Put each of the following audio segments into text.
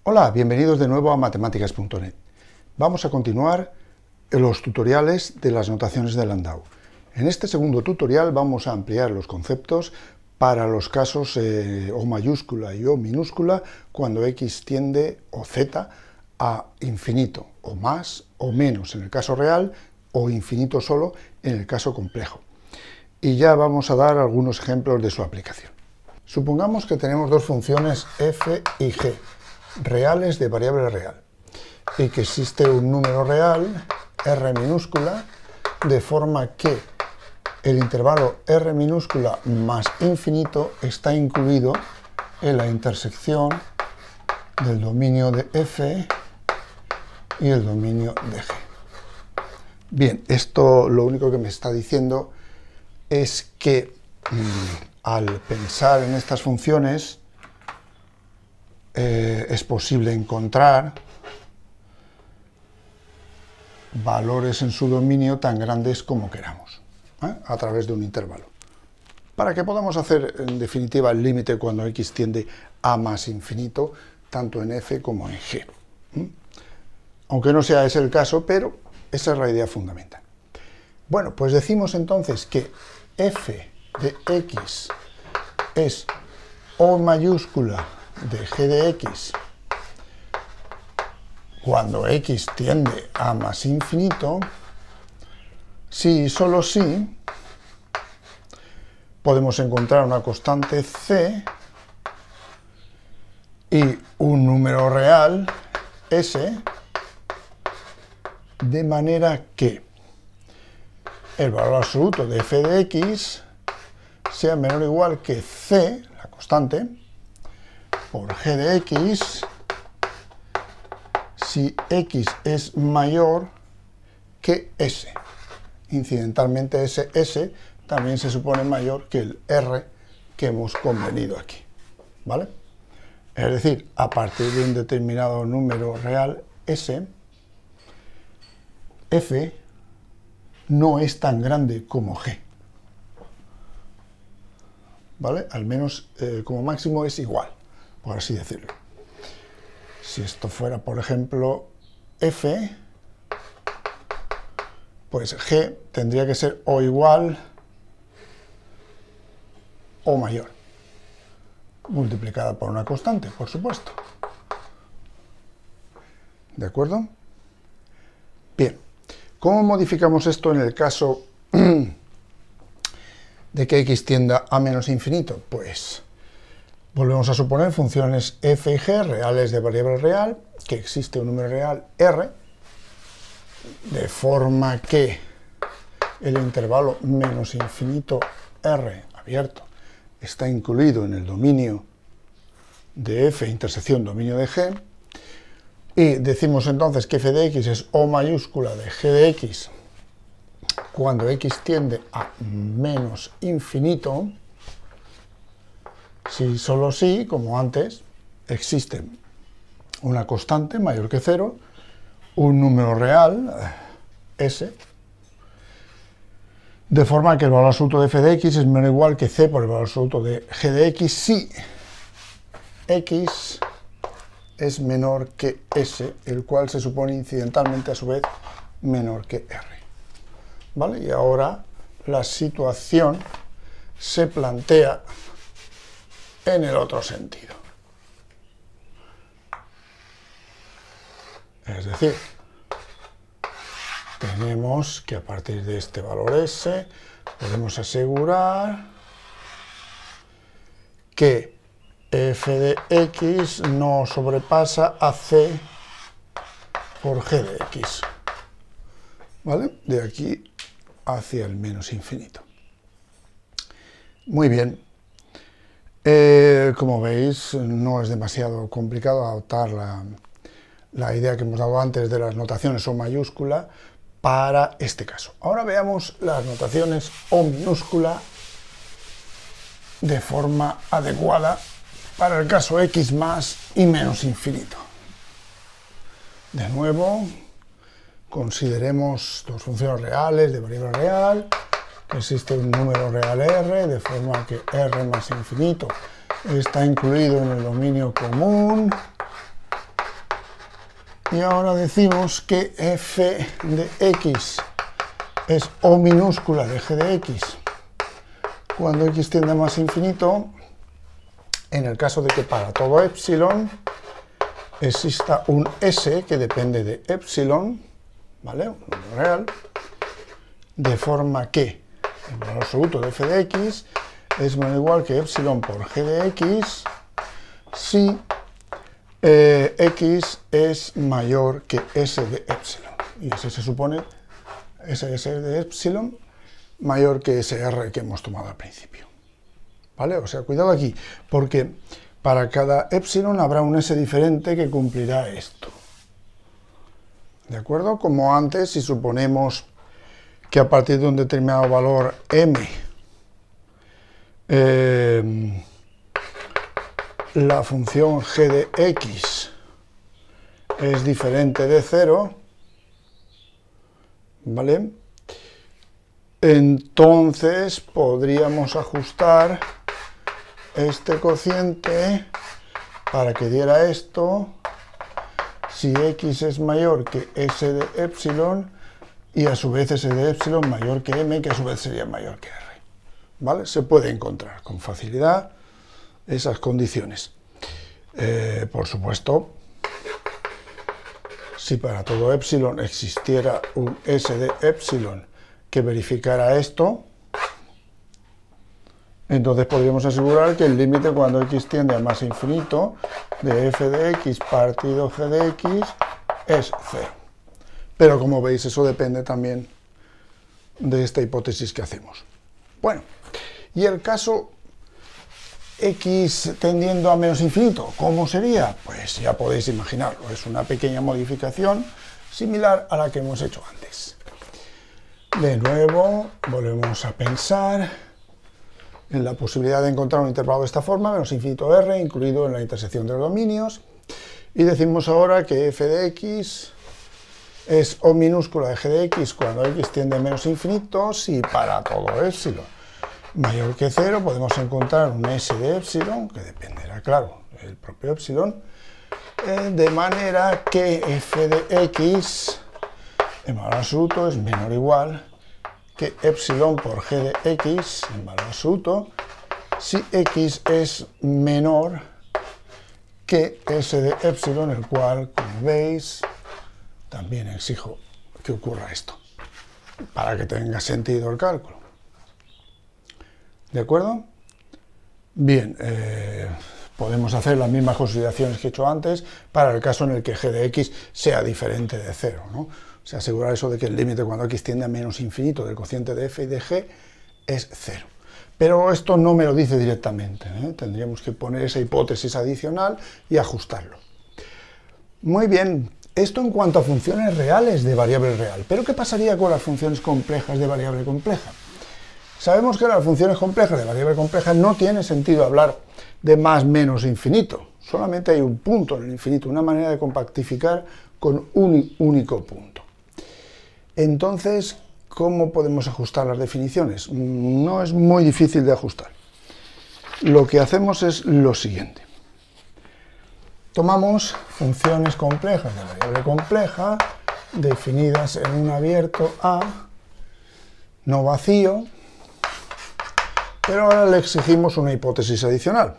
Hola, bienvenidos de nuevo a matemáticas.net. Vamos a continuar los tutoriales de las notaciones de Landau. En este segundo tutorial vamos a ampliar los conceptos para los casos O mayúscula y O minúscula cuando x tiende o z a infinito, o más o menos en el caso real, o infinito solo en el caso complejo. Y ya vamos a dar algunos ejemplos de su aplicación. Supongamos que tenemos dos funciones f y g, reales de variable real, y que existe un número real, r minúscula, de forma que el intervalo r minúscula más infinito está incluido en la intersección del dominio de f y el dominio de g. Bien, esto lo único que me está diciendo es que al pensar en estas funciones es posible encontrar valores en su dominio tan grandes como queramos, a través de un intervalo. Para que podamos hacer, en definitiva, el límite cuando x tiende a más infinito, tanto en f como en g. Aunque no sea ese el caso, pero esa es la idea fundamental. Bueno, pues decimos entonces que f de x es O mayúscula de g de x cuando x tiende a más infinito, si y solo si podemos encontrar una constante c y un número real s, de manera que el valor absoluto de f de x sea menor o igual que c, la constante, por g de x, si x es mayor que s. Incidentalmente ese s también se supone mayor que el r que hemos convenido aquí, ¿vale? Es decir, a partir de un determinado número real s, f no es tan grande como g, ¿vale? Al menos como máximo es igual, por así decirlo. Si esto fuera, por ejemplo, f, pues g tendría que ser o igual o mayor, multiplicada por una constante, por supuesto. ¿De acuerdo? Bien, ¿cómo modificamos esto en el caso de que x tienda a menos infinito? Pues volvemos a suponer funciones f y g reales de variable real, que existe un número real r, de forma que el intervalo menos infinito r abierto está incluido en el dominio de f intersección dominio de g, y decimos entonces que f de x es O mayúscula de g de x cuando x tiende a menos infinito, si solo si, como antes, existe una constante mayor que 0, un número real, s, de forma que el valor absoluto de f de x es menor o igual que c por el valor absoluto de g de x si x es menor que s, el cual se supone incidentalmente a su vez menor que r. ¿Vale? Y ahora la situación se plantea en el otro sentido. Es decir, tenemos que a partir de este valor s podemos asegurar que f de x no sobrepasa a c por g de x. ¿Vale? De aquí hacia el menos infinito. Muy bien. Como veis, no es demasiado complicado adoptar la idea que hemos dado antes de las notaciones O mayúscula para este caso. Ahora veamos las notaciones O minúscula de forma adecuada para el caso x más y menos infinito. De nuevo, consideremos dos funciones reales de variable real, que existe un número real r, de forma que r más infinito está incluido en el dominio común Y ahora decimos que f de x es O minúscula de g de x cuando x tiende a más infinito, en el caso de que para todo epsilon exista un s que depende de epsilon, ¿vale? Un número real, de forma que el valor absoluto de f de x es menor o igual que epsilon por g de x si x es mayor que s de epsilon. Y ese se supone, ese s de epsilon, mayor que ese r que hemos tomado al principio. ¿Vale? O sea, cuidado aquí, porque para cada epsilon habrá un s diferente que cumplirá esto. ¿De acuerdo? Como antes, si suponemos que a partir de un determinado valor m, la función g de x es diferente de 0, ¿vale? Entonces podríamos ajustar este cociente para que diera esto si x es mayor que s de epsilon y a su vez s de epsilon mayor que m, que a su vez sería mayor que r. ¿Vale? Se puede encontrar con facilidad esas condiciones. Por supuesto, si para todo epsilon existiera un s de epsilon que verificara esto, entonces podríamos asegurar que el límite cuando x tiende a más infinito de f de x partido g de x es 0. Pero como veis, eso depende también de esta hipótesis que hacemos. Bueno, y el caso x tendiendo a menos infinito, ¿cómo sería? Pues ya podéis imaginarlo, es una pequeña modificación similar a la que hemos hecho antes. De nuevo, volvemos a pensar en la posibilidad de encontrar un intervalo de esta forma, menos infinito r, incluido en la intersección de los dominios, y decimos ahora que f de x es O minúscula de g de x cuando x tiende a menos infinito, si para todo epsilon mayor que 0 podemos encontrar un s de epsilon, que dependerá, claro, del propio epsilon, de manera que f de x en valor absoluto es menor o igual que epsilon por g de x en valor absoluto, si x es menor que s de epsilon, el cual, como veis, también exijo que ocurra esto, para que tenga sentido el cálculo. ¿De acuerdo? Bien, podemos hacer las mismas consideraciones que he hecho antes para el caso en el que g de x sea diferente de 0, ¿no? O sea, asegurar eso de que el límite cuando x tiende a menos infinito del cociente de f y de g es 0. Pero esto no me lo dice directamente, ¿eh? Tendríamos que poner esa hipótesis adicional y ajustarlo. Muy bien, esto en cuanto a funciones reales de variable real. ¿Pero qué pasaría con las funciones complejas de variable compleja? Sabemos que las funciones complejas de variable compleja no tiene sentido hablar de más menos infinito. Solamente hay un punto en el infinito, una manera de compactificar con un único punto. Entonces, ¿cómo podemos ajustar las definiciones? No es muy difícil de ajustar. Lo que hacemos es lo siguiente. Tomamos funciones complejas de variable compleja definidas en un abierto A no vacío, pero ahora le exigimos una hipótesis adicional.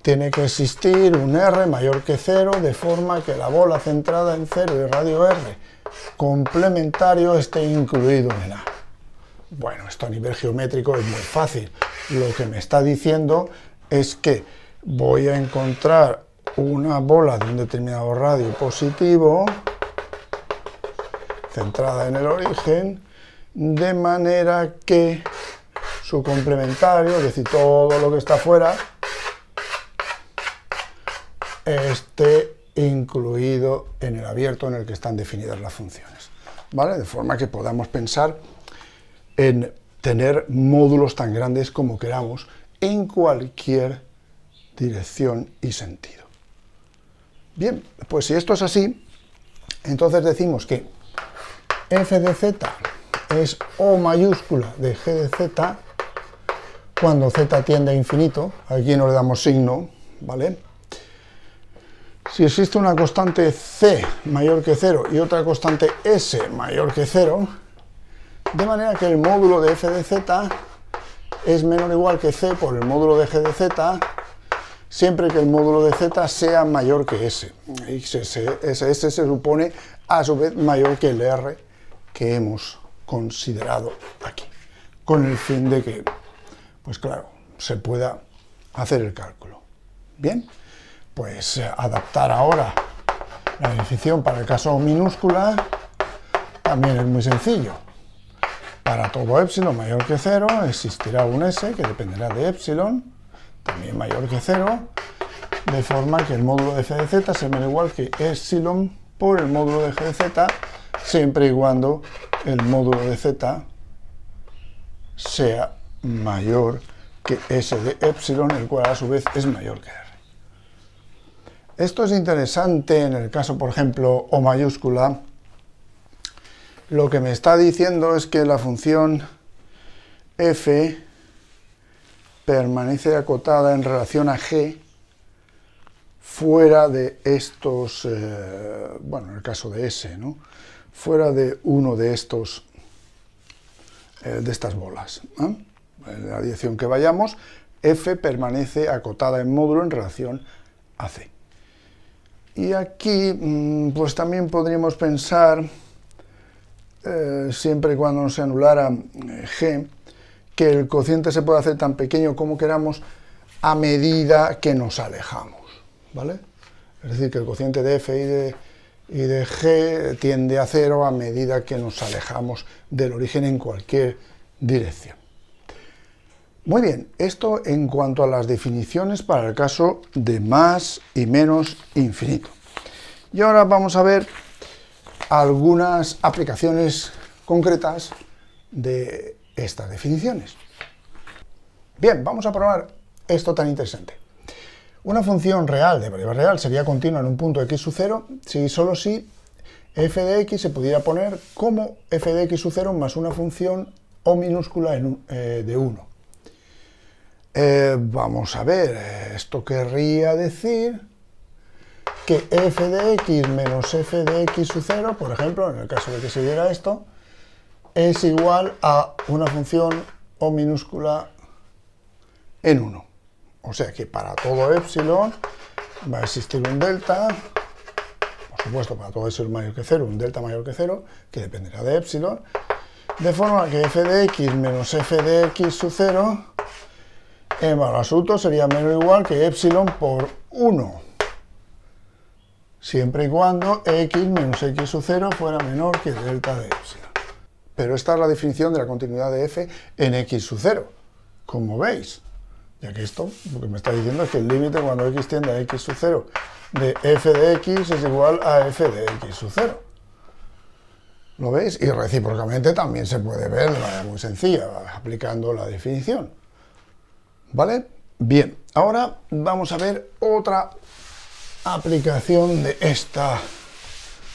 Tiene que existir un R mayor que 0 de forma que la bola centrada en 0 y radio R complementario esté incluido en A. Bueno, esto a nivel geométrico es muy fácil. Lo que me está diciendo es que voy a encontrar una bola de un determinado radio positivo centrada en el origen, de manera que su complementario, es decir, todo lo que está afuera, esté incluido en el abierto en el que están definidas las funciones, ¿vale? De forma que podamos pensar en tener módulos tan grandes como queramos en cualquier dirección y sentido. Bien, pues si esto es así, entonces decimos que f de z es O mayúscula de g de z cuando z tiende a infinito. Aquí no le damos signo, ¿vale? Si existe una constante c mayor que 0 y otra constante s mayor que 0, de manera que el módulo de f de z es menor o igual que c por el módulo de g de z, siempre que el módulo de z sea mayor que s. Y ese s se supone a su vez mayor que el r que hemos considerado aquí, con el fin de que, pues claro, se pueda hacer el cálculo. Bien, pues adaptar ahora la definición para el caso minúscula también es muy sencillo. Para todo epsilon mayor que 0 existirá un s que dependerá de epsilon, también mayor que 0, de forma que el módulo de f de z será igual que epsilon por el módulo de g de z, siempre y cuando el módulo de z sea mayor que s de epsilon, el cual a su vez es mayor que r. Esto es interesante en el caso, por ejemplo, O mayúscula. Lo que me está diciendo es que la función f permanece acotada en relación a g fuera de estos, bueno, en el caso de S, ¿no? Fuera de uno de estos, de estas bolas, ¿eh? En la dirección que vayamos, f permanece acotada en módulo en relación a c. Y aquí, pues también podríamos pensar, siempre y cuando no se anulara g, que el cociente se puede hacer tan pequeño como queramos a medida que nos alejamos, ¿vale? Es decir, que el cociente de f y de g tiende a 0 a medida que nos alejamos del origen en cualquier dirección. Muy bien, esto en cuanto a las definiciones para el caso de más y menos infinito. Y ahora vamos a ver algunas aplicaciones concretas de estas definiciones. Bien, vamos a probar esto tan interesante. Una función real de variable real sería continua en un punto x sub 0 si solo si f de x se pudiera poner como f de x sub 0 más una función o minúscula de 1. Vamos a ver, esto querría decir que f de x menos f de x sub 0, por ejemplo, en el caso de que se diera esto, es igual a una función o minúscula en 1. O sea que para todo epsilon va a existir un delta, por supuesto para todo epsilon mayor que 0, un delta mayor que 0, que dependerá de epsilon, de forma que f de x menos f de x sub 0 en valor absoluto sería menor o igual que epsilon por 1, siempre y cuando x menos x sub 0 fuera menor que delta de epsilon. Pero esta es la definición de la continuidad de f en x sub 0, como veis, ya que esto lo que me está diciendo es que el límite cuando x tiende a x sub 0 de f de x es igual a f de x sub 0. ¿Lo veis? Y recíprocamente también se puede ver de manera muy sencilla, aplicando la definición. ¿Vale? Bien, ahora vamos a ver otra aplicación de esta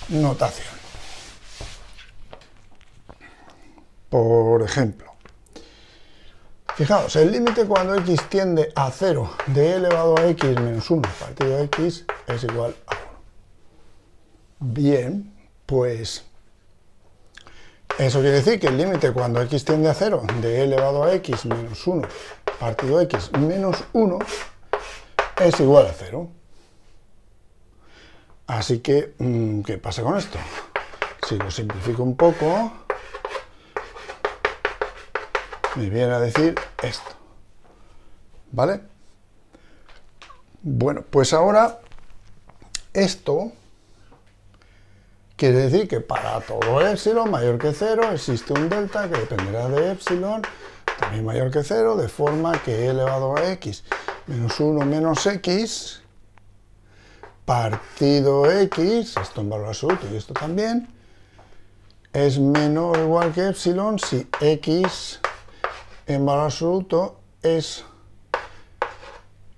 notación. Por ejemplo, fijaos, el límite cuando x tiende a 0 de e elevado a x menos 1 partido de x es igual a 1. Bien, pues eso quiere decir que el límite cuando x tiende a 0 de e elevado a x menos 1 partido de x menos 1 es igual a 0. Así que, ¿qué pasa con esto? Si lo simplifico un poco, me viene a decir esto. ¿Vale? Bueno, pues ahora esto quiere decir que para todo epsilon mayor que 0 existe un delta que dependerá de epsilon también mayor que 0, de forma que e elevado a x menos 1 menos x partido x, esto en valor absoluto y esto también, es menor o igual que epsilon si x en valor absoluto es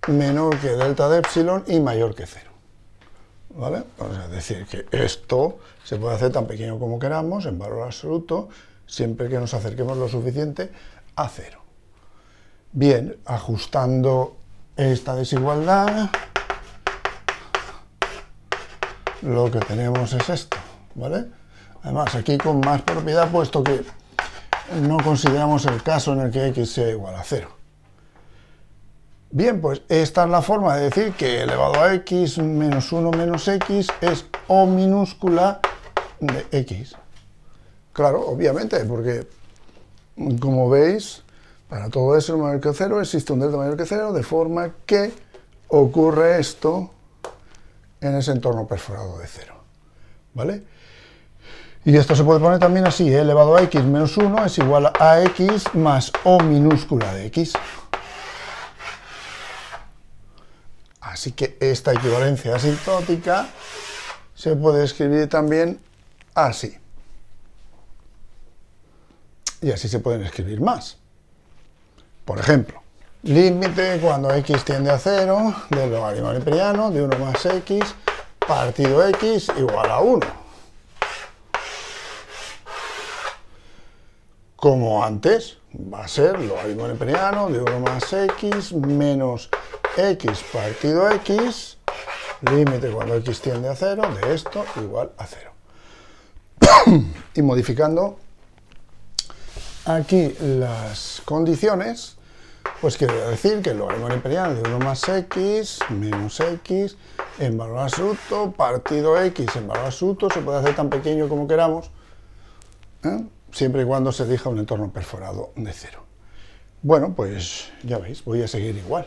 menor que delta de epsilon y mayor que 0. ¿Vale? O sea, es decir, que esto se puede hacer tan pequeño como queramos, en valor absoluto, siempre que nos acerquemos lo suficiente a 0. Bien, ajustando esta desigualdad, lo que tenemos es esto, ¿vale? Además, aquí con más propiedad, puesto que no consideramos el caso en el que x sea igual a 0. Bien, pues esta es la forma de decir que elevado a x menos 1 menos x es O minúscula de x. Claro, obviamente, porque, como veis, para todo S mayor que 0 existe un delta mayor que 0, de forma que ocurre esto en ese entorno perforado de 0, ¿vale? Y esto se puede poner también así, elevado a x menos 1 es igual a x más O minúscula de x. Así que esta equivalencia asintótica se puede escribir también así. Y así se pueden escribir más. Por ejemplo, límite cuando x tiende a 0 del logaritmo neperiano de 1 más x partido x igual a 1. Como antes, va a ser logaritmo neperiano de 1 más x menos x partido x, límite cuando x tiende a 0 de esto igual a 0. Y modificando aquí las condiciones, pues quiere decir que el logaritmo neperiano de 1 más x menos x en valor absoluto partido x en valor absoluto se puede hacer tan pequeño como queramos, siempre y cuando se elija un entorno perforado de 0. Bueno, pues ya veis, voy a seguir igual.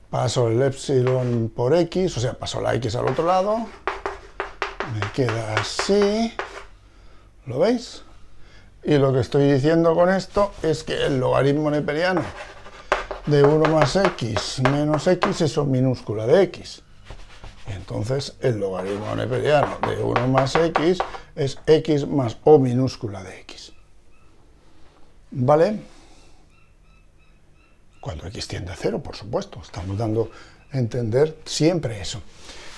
Paso el epsilon por x, o sea, paso la x al otro lado, me queda así, ¿lo veis? Y lo que estoy diciendo con esto es que el logaritmo neperiano de 1 más x menos x es O minúscula de x. Y entonces el logaritmo neperiano de 1 más x es x más O minúscula de x. ¿Vale? Cuando x tiende a 0, por supuesto. Estamos dando a entender siempre eso.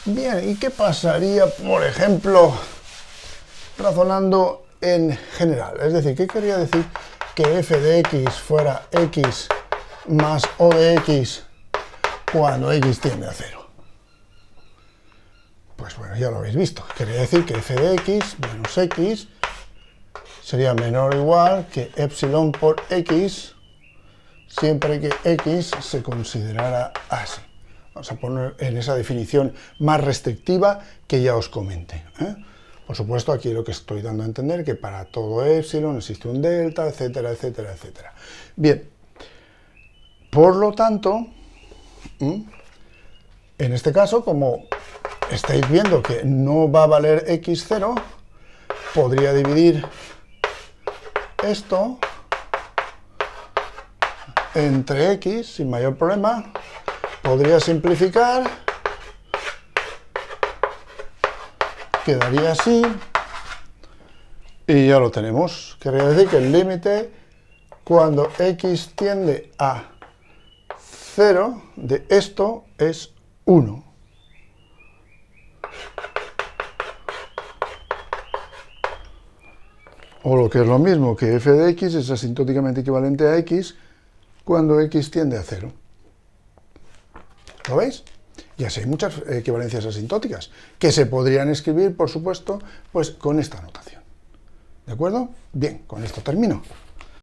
Bien, ¿y qué pasaría, por ejemplo, razonando en general? Es decir, ¿qué quería decir que f de x fuera x más O de x cuando x tiende a 0? Pues bueno, ya lo habéis visto. Quería decir que f de x menos x sería menor o igual que epsilon por x siempre que x se considerara así. Vamos a poner en esa definición más restrictiva que ya os comenté. Por supuesto, aquí lo que estoy dando a entender es que para todo epsilon existe un delta, etcétera, etcétera, etcétera. Bien, por lo tanto, en este caso, como estáis viendo que no va a valer x0, podría dividir esto entre x sin mayor problema, podría simplificar, quedaría así, y ya lo tenemos. Querría decir que el límite cuando x tiende a 0 de esto es 1. O lo que es lo mismo, que f de x es asintóticamente equivalente a x cuando x tiende a 0. ¿Lo veis? Y así hay muchas equivalencias asintóticas, que se podrían escribir, por supuesto, pues con esta notación. ¿De acuerdo? Bien, con esto termino.